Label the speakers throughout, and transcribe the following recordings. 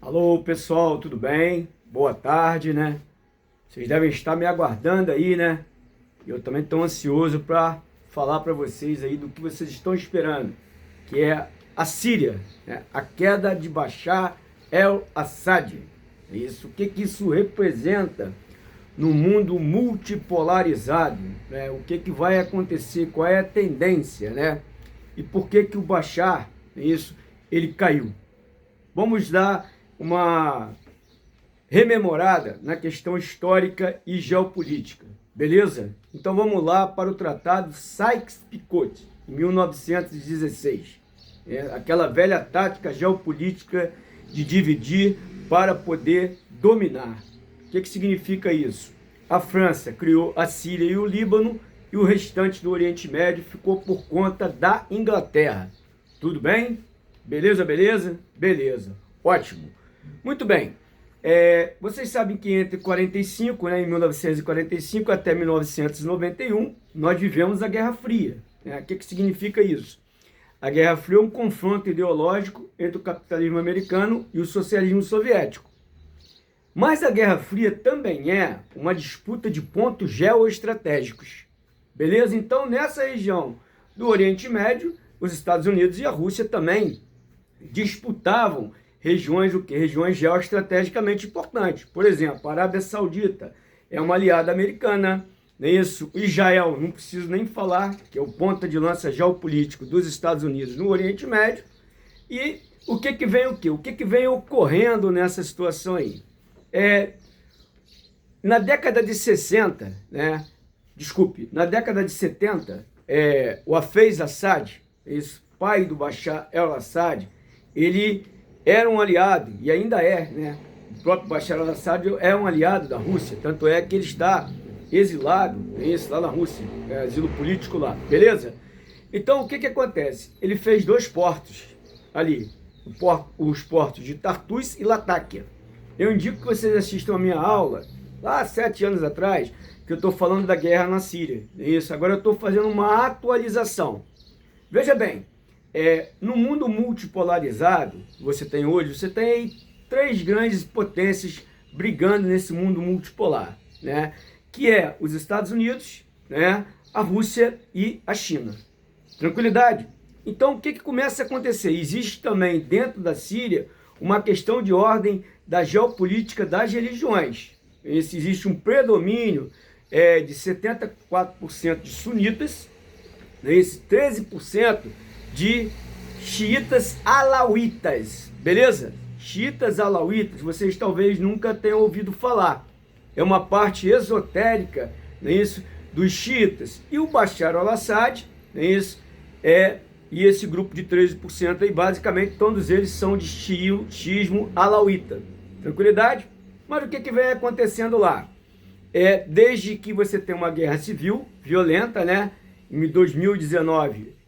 Speaker 1: Alô, pessoal, tudo bem? Boa tarde, né? Vocês devem estar me aguardando aí, né? Eu também estou ansioso para falar para vocês aí do que vocês estão esperando, que é a Síria, né? A queda de Bashar el-Assad. Isso, o que que isso representa no mundo multipolarizado, né? O que que vai acontecer, qual é a tendência, né? E por que que o Bashar, isso, ele caiu? Vamos dar uma rememorada na questão histórica e geopolítica, beleza? Então vamos lá para o Tratado Sykes-Picot, em 1916. Aquela velha tática geopolítica de dividir para poder dominar. O que significa isso? A França criou a Síria e o Líbano e o restante do Oriente Médio ficou por conta da Inglaterra. Tudo bem? Beleza, beleza? Beleza. Ótimo. Muito bem. Vocês sabem que entre 45, né, em 1945 até 1991, nós vivemos a Guerra Fria. Né? O que significa isso? A Guerra Fria é um confronto ideológico entre o capitalismo americano e o socialismo soviético. Mas a Guerra Fria também é uma disputa de pontos geoestratégicos. Beleza? Então, nessa região do Oriente Médio, os Estados Unidos e a Rússia também disputavam regiões, regiões geoestrategicamente importantes. Por exemplo, a Arábia Saudita é uma aliada americana, não é isso? Israel, não preciso nem falar, que é o ponta de lança geopolítico dos Estados Unidos no Oriente Médio. E o que vem o quê? O que vem ocorrendo nessa situação aí? Na década de 60, né? Desculpe, na década de 70, o Hafez Assad, esse pai do Bashar el-Assad, ele era um aliado, e ainda é, né? O próprio Bashar al-Assad é um aliado da Rússia, tanto é que ele está exilado, lá na Rússia, asilo político lá, beleza? Então, o que acontece? Ele fez dois portos ali, os portos de Tartus e Latáquia. Eu indico que vocês assistam a minha aula, lá há 7 anos atrás, que eu estou falando da guerra na Síria, isso, agora eu estou fazendo uma atualização. Veja bem, no mundo multipolarizado, você tem aí 3 grandes potências brigando nesse mundo multipolar, né? Que é os Estados Unidos, né? A Rússia e a China. Tranquilidade? Então, o que começa a acontecer? Existe também dentro da Síria uma questão de ordem da geopolítica das religiões. Existe um predomínio de 74% de sunitas, né? Esse 13% de xiitas alauítas, beleza? Xiitas alauítas, vocês talvez nunca tenham ouvido falar. É uma parte esotérica, não é isso, dos xiitas. E o Bashar al-Assad, não é isso, e esse grupo de 13% aí, basicamente, todos eles são de xiismo alauíta. Tranquilidade? Mas o que vem acontecendo lá? Desde que você tem uma guerra civil violenta, né? Em 2019,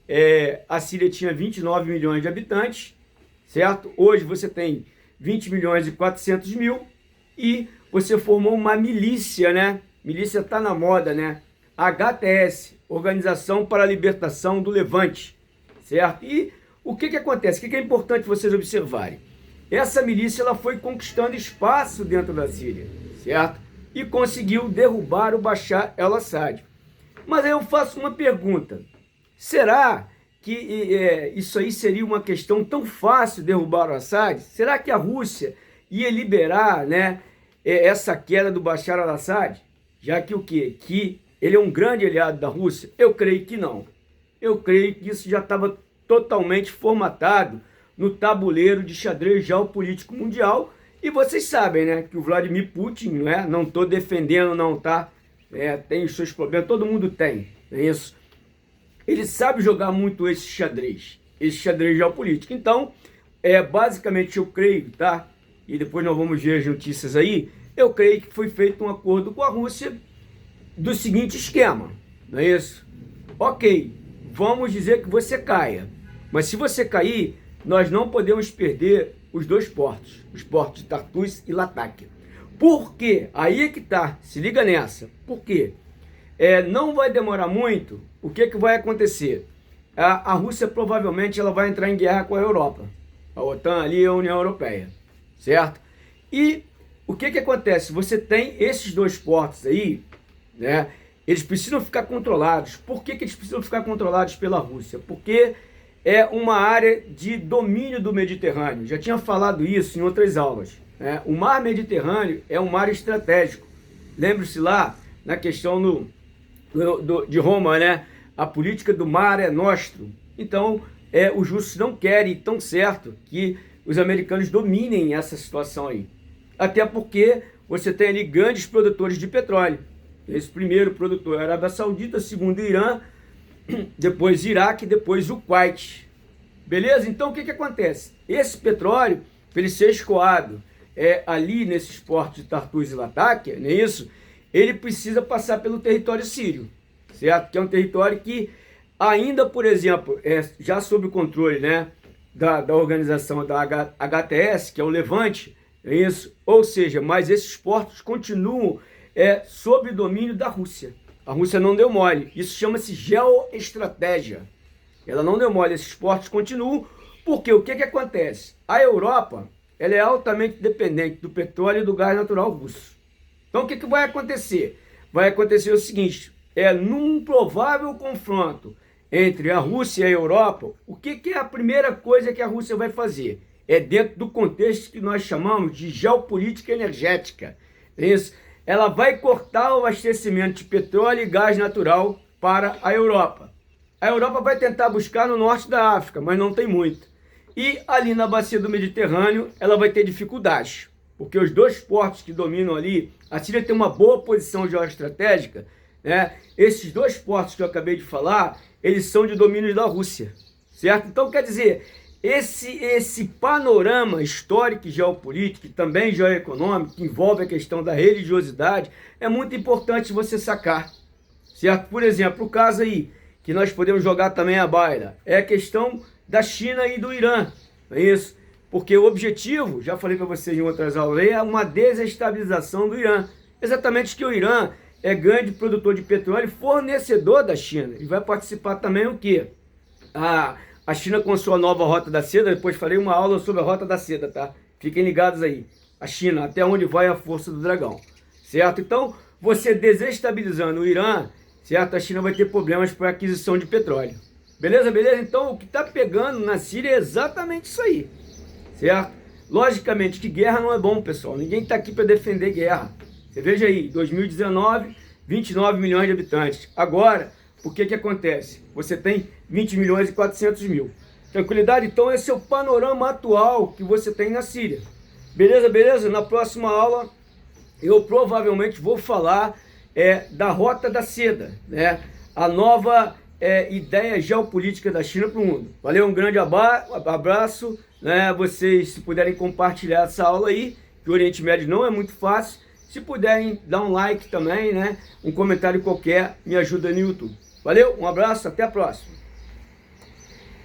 Speaker 1: a Síria tinha 29 milhões de habitantes, certo? Hoje você tem 20 milhões e 400 mil e você formou uma milícia, né? Milícia está na moda, né? HTS, Organização para a Libertação do Levante, certo? E o que acontece? O que é importante vocês observarem? Essa milícia ela foi conquistando espaço dentro da Síria, certo? E conseguiu derrubar o Bashar el-Assad. Mas aí eu faço uma pergunta. Será que isso aí seria uma questão tão fácil, derrubar o Assad? Será que a Rússia ia liberar, né, essa queda do Bashar al-Assad? Já que o quê? Que ele é um grande aliado da Rússia? Eu creio que não. Eu creio que isso já estava totalmente formatado no tabuleiro de xadrez geopolítico mundial. E vocês sabem, né, que o Vladimir Putin, né, não estou defendendo não, tá? Tem os seus problemas, todo mundo tem, é isso. Ele sabe jogar muito esse xadrez geopolítico. Então, basicamente eu creio, tá? E depois nós vamos ver as notícias aí. Eu creio que foi feito um acordo com a Rússia do seguinte esquema, não é isso? Ok, vamos dizer que você caia. Mas se você cair, nós não podemos perder os dois portos, os portos de Tartus e Latáquia. Por quê? Aí é que tá, se liga nessa. Por quê? Não vai demorar muito, o que vai acontecer? A Rússia provavelmente ela vai entrar em guerra com a Europa. A OTAN ali é a União Europeia, certo? E o que acontece? Você tem esses dois portos aí, né? Eles precisam ficar controlados. Por que eles precisam ficar controlados pela Rússia? Porque é uma área de domínio do Mediterrâneo. Já tinha falado isso em outras aulas, né? O mar Mediterrâneo é um mar estratégico. Lembre-se lá na questão de Roma, né? A política do mar é nostro. Então, os russos não querem tão certo que os americanos dominem essa situação aí. Até porque você tem ali grandes produtores de petróleo. Esse primeiro produtor é a Arábia Saudita, segundo o Irã, depois Iraque, depois o Kuwait. Beleza? Então o que acontece? Esse petróleo, para ele ser escoado ali nesses portos de Tartus e Latáquia, não é isso? Ele precisa passar pelo território sírio, certo? Que é um território que ainda, por exemplo, já sob o controle, né, da organização da HTS, que é o Levante, é isso? Ou seja, mas esses portos continuam sob o domínio da Rússia. A Rússia não deu mole. Isso chama-se geoestratégia. Ela não deu mole. Esses portos continuam. Porque o que acontece? A Europa ela é altamente dependente do petróleo e do gás natural russo. Então o que vai acontecer? Vai acontecer o seguinte, num provável confronto entre a Rússia e a Europa, o que é a primeira coisa que a Rússia vai fazer? É dentro do contexto que nós chamamos de geopolítica energética. Isso. Ela vai cortar o abastecimento de petróleo e gás natural para a Europa. A Europa vai tentar buscar no norte da África, mas não tem muito. E ali na bacia do Mediterrâneo, ela vai ter dificuldades, porque os dois portos que dominam ali, a Síria tem uma boa posição geoestratégica, né? Esses dois portos que eu acabei de falar, eles são de domínio da Rússia, certo? Então, quer dizer, esse panorama histórico e geopolítico, e também geoeconômico, que envolve a questão da religiosidade, é muito importante você sacar, certo? Por exemplo, o caso aí, que nós podemos jogar também a baila, é a questão da China e do Irã, não é isso? Porque o objetivo, já falei para vocês em outras aulas, é uma desestabilização do Irã. Exatamente que o Irã é grande produtor de petróleo e fornecedor da China. E vai participar também o quê? A China com sua nova Rota da Seda, depois farei uma aula sobre a Rota da Seda, tá? Fiquem ligados aí. A China, até onde vai a força do dragão, certo? Então, você desestabilizando o Irã, certo? A China vai ter problemas para aquisição de petróleo. Beleza, beleza? Então, o que está pegando na Síria é exatamente isso aí, certo? Logicamente que guerra não é bom, pessoal. Ninguém está aqui para defender guerra. Você veja aí, 2019, 29 milhões de habitantes. Agora, o que acontece? Você tem 20 milhões e 400 mil. Tranquilidade? Então, esse é o panorama atual que você tem na Síria. Beleza, beleza? Na próxima aula, eu provavelmente vou falar da Rota da Seda, né? A nova ideia geopolítica da China para o mundo. Valeu, um grande abraço, né? Vocês, se puderem compartilhar essa aula aí, que o Oriente Médio não é muito fácil. Se puderem dar um like também, né? Um comentário qualquer me ajuda no YouTube. Valeu, um abraço, até a próxima.